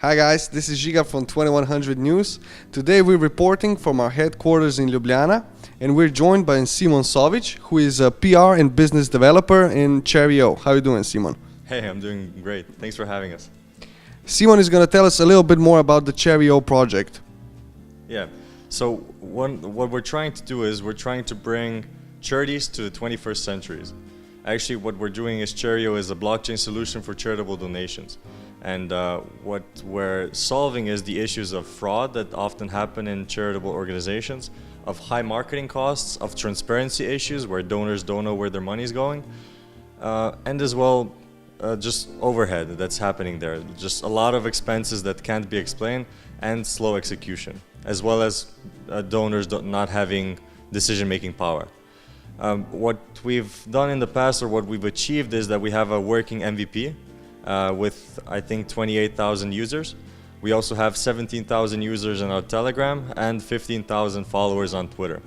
Hi guys, this is Giga from 2100 News. Today we're reporting from our headquarters in Ljubljana, and we're joined by Simon Sovic, who is a PR and business developer in Chario. How are you doing, Simon? Hey, I'm doing great. Thanks for having us. Simon is going to tell us a little bit more about the Chario project. Yeah, so what we're trying to do is we're trying to bring charities to the 21st centuries. Actually, what we're doing is Chario is a blockchain solution for charitable donations. And what we're solving is the issues of fraud that often happen in charitable organizations, of high marketing costs, of transparency issues where donors don't know where their money is going, and as well just overhead that's happening there. Just a lot of expenses that can't be explained and slow execution, as well as donors not having decision-making power. What we've done in the past, or what we've achieved, is that we have a working MVP with, I think, 28,000 users. We also have 17,000 users in our Telegram and 15,000 followers on Twitter.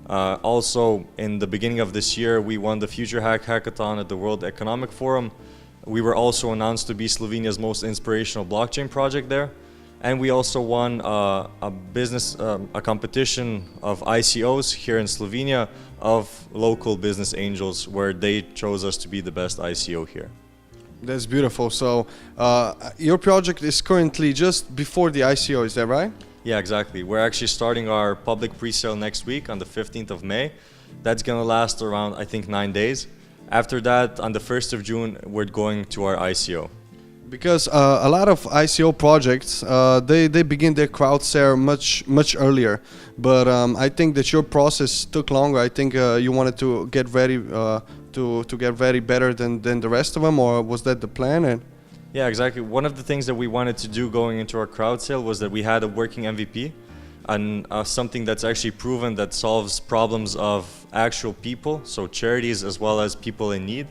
Also, in the beginning of this year, we won the Future Hack Hackathon at the World Economic Forum. We were also announced to be Slovenia's most inspirational blockchain project there. And we also won a competition of ICOs here in Slovenia of local business angels, where they chose us to be the best ICO here. That's beautiful. So your project is currently just before the ICO, is that right? Yeah, exactly. We're actually starting our public pre-sale next week on the 15th of May. That's going to last around, I think, 9 days. After that, on the 1st of June, we're going to our ICO. Because a lot of ICO projects, they begin their crowd sale much earlier. But I think that your process took longer. I think you wanted to get ready to get ready better than the rest of them, or was that the plan? And yeah, exactly. One of the things that we wanted to do going into our crowd sale was that we had a working MVP and something that's actually proven that solves problems of actual people, so charities as well as people in need,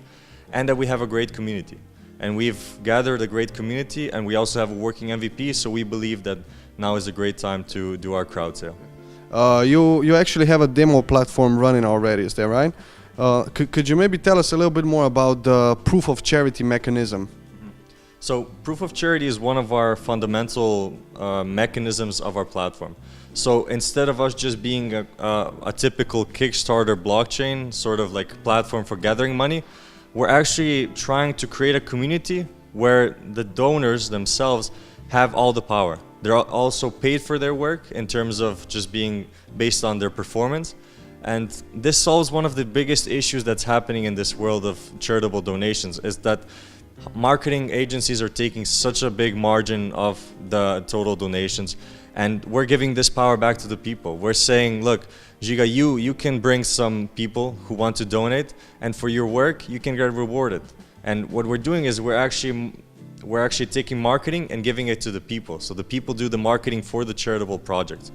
and that we have a great community. And we've gathered a great community, and we also have a working MVP, so we believe that now is a great time to do our crowd sale. You actually have a demo platform running already, is that right? Could you maybe tell us a little bit more about the proof of charity mechanism? So proof of charity is one of our fundamental mechanisms of our platform. So instead of us just being a typical Kickstarter blockchain, sort of like platform for gathering money, we're actually trying to create a community where the donors themselves have all the power. They're also paid for their work in terms of just being based on their performance. And this solves one of the biggest issues that's happening in this world of charitable donations, is that marketing agencies are taking such a big margin of the total donations, and we're giving this power back to the people. We're saying, look, Giga, you can bring some people who want to donate, and for your work you can get rewarded. And what we're doing is we're actually taking marketing and giving it to the people, so the people do the marketing for the charitable projects.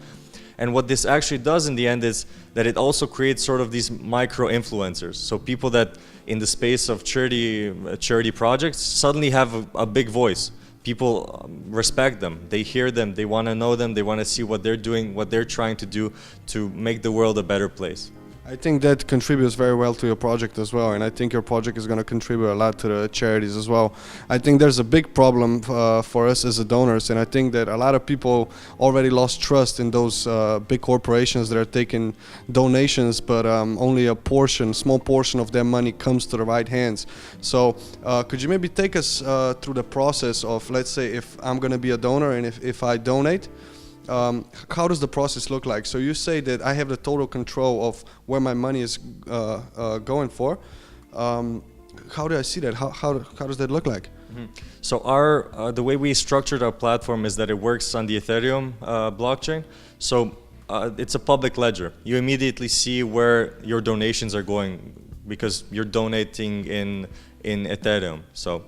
And what this actually does in the end is that it also creates sort of these micro-influencers. So people that in the space of charity projects suddenly have a big voice. People respect them, they hear them, they want to know them, they want to see what they're doing, what they're trying to do to make the world a better place. I think that contributes very well to your project as well, and I think your project is going to contribute a lot to the charities as well. I think there's a big problem for us as donors, and I think that a lot of people already lost trust in those big corporations that are taking donations, but only a small portion of their money comes to the right hands. So could you maybe take us through the process of, let's say, if I'm going to be a donor and if I donate, how does the process look like? So you say that I have the total control of where my money is going for. How do I see that? How does that look like? Mm-hmm. So the way we structured our platform is that it works on the Ethereum blockchain. So it's a public ledger. You immediately see where your donations are going because you're donating in Ethereum. So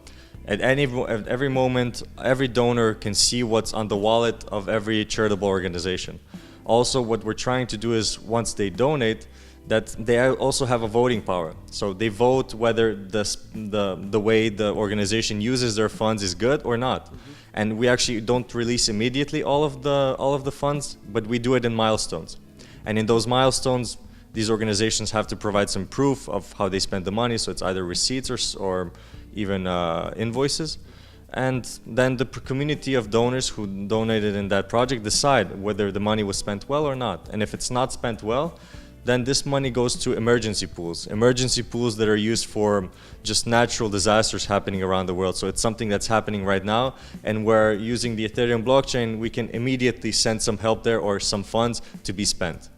at every moment, every donor can see what's on the wallet of every charitable organization. Also, what we're trying to do is, once they donate, that they also have a voting power. So they vote whether the way the organization uses their funds is good or not. Mm-hmm. And we actually don't release immediately all of the funds, but we do it in milestones. And in those milestones, these organizations have to provide some proof of how they spend the money. So it's either receipts or even invoices. and then the community of donors who donated in that project decide whether the money was spent well or not. And if it's not spent well, then this money goes to emergency pools that are used for just natural disasters happening around the world. So it's something that's happening right now, and where using the Ethereum blockchain, we can immediately send some help there or some funds to be spent.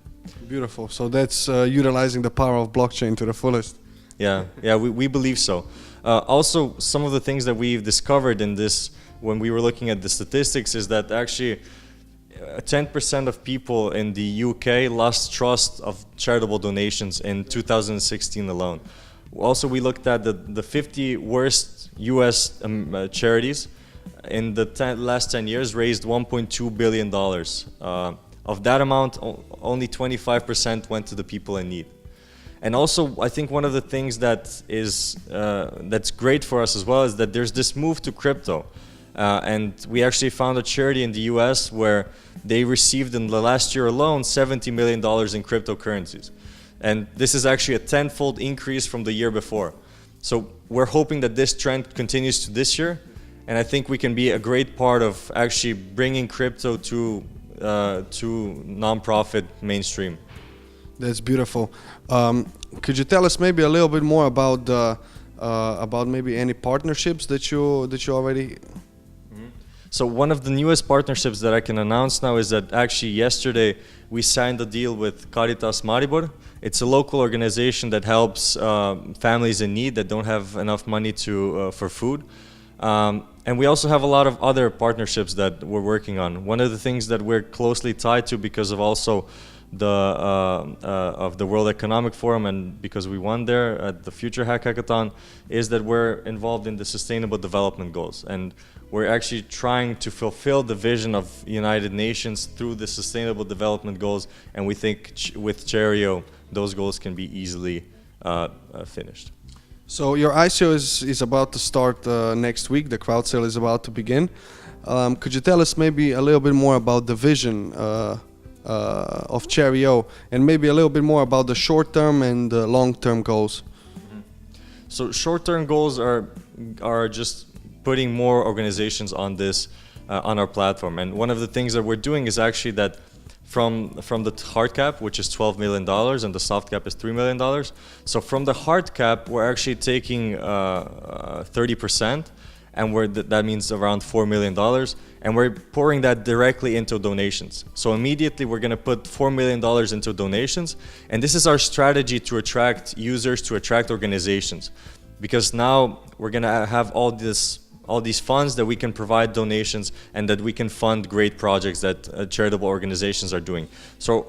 Beautiful. So that's utilizing the power of blockchain to the fullest. Yeah, we believe so. Also, some of the things that we've discovered in this, when we were looking at the statistics, is that actually 10% of people in the UK lost trust of charitable donations in 2016 alone. Also, we looked at the 50 worst US charities in the last 10 years raised $1.2 billion. Of that amount, only 25% went to the people in need. And also, I think one of the things that is that's great for us as well is that there's this move to crypto. And we actually found a charity in the US where they received in the last year alone $70 million in cryptocurrencies. And this is actually a 10-fold increase from the year before. So we're hoping that this trend continues to this year. And I think we can be a great part of actually bringing crypto to nonprofit mainstream. That's beautiful. Could you tell us maybe a little bit more about maybe any partnerships that you already? So one of the newest partnerships that I can announce now is that actually yesterday we signed a deal with Caritas Maribor. It's a local organization that helps families in need that don't have enough money for food. And we also have a lot of other partnerships that we're working on. One of the things that we're closely tied to because of also of the World Economic Forum, and because we won there at the Future Hackathon, is that we're involved in the Sustainable Development Goals, and we're actually trying to fulfill the vision of United Nations through the Sustainable Development Goals, and we think with Cherio those goals can be easily finished. So your ICO is about to start next week. The crowd sale is about to begin. Could you tell us maybe a little bit more about the vision of Cherio, and maybe a little bit more about the short-term and the long-term goals? So short-term goals are just putting more organizations on this on our platform. And one of the things that we're doing is actually that from the hard cap, which is $12 million, and the soft cap is $3 million. So from the hard cap, we're actually taking 30%, and that means around $4 million, and we're pouring that directly into donations. So immediately we're going to put $4 million into donations, and this is our strategy to attract users, to attract organizations, because now we're going to have all these funds that we can provide donations and that we can fund great projects that charitable organizations are doing. So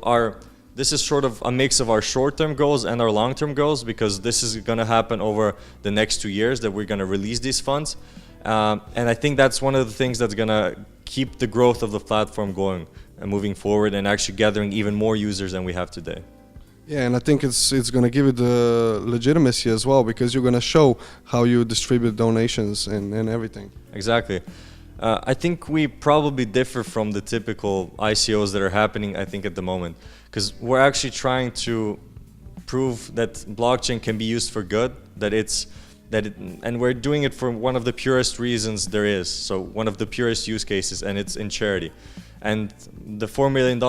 this is sort of a mix of our short-term goals and our long-term goals, because this is going to happen over the next 2 years that we're going to release these funds. And I think that's one of the things that's going to keep the growth of the platform going and moving forward, and actually gathering even more users than we have today. Yeah, and I think it's going to give it the legitimacy as well, because you're going to show how you distribute donations and everything. Exactly. I think we probably differ from the typical ICOs that are happening, I think, at the moment, because we're actually trying to prove that blockchain can be used for good, and we're doing it for one of the purest reasons there is. So one of the purest use cases, and it's in charity. And the $4 million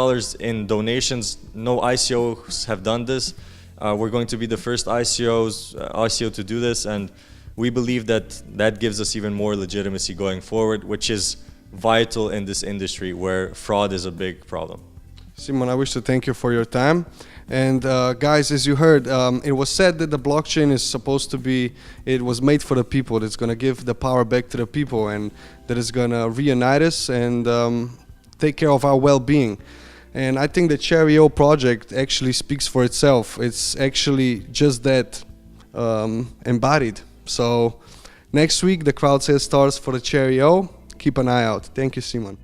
in donations, no ICOs have done this. We're going to be the first ICO to do this, and we believe that gives us even more legitimacy going forward, which is vital in this industry where fraud is a big problem. Simon, I wish to thank you for your time. And guys, as you heard, it was said that the blockchain is supposed to be, it was made for the people. It's going to give the power back to the people, and that is going to reunite us and take care of our well-being. And I think the Cherio project actually speaks for itself. It's actually just that embodied. So next week the crowd sale starts for the Cherio. Keep an eye out. Thank you, Simon.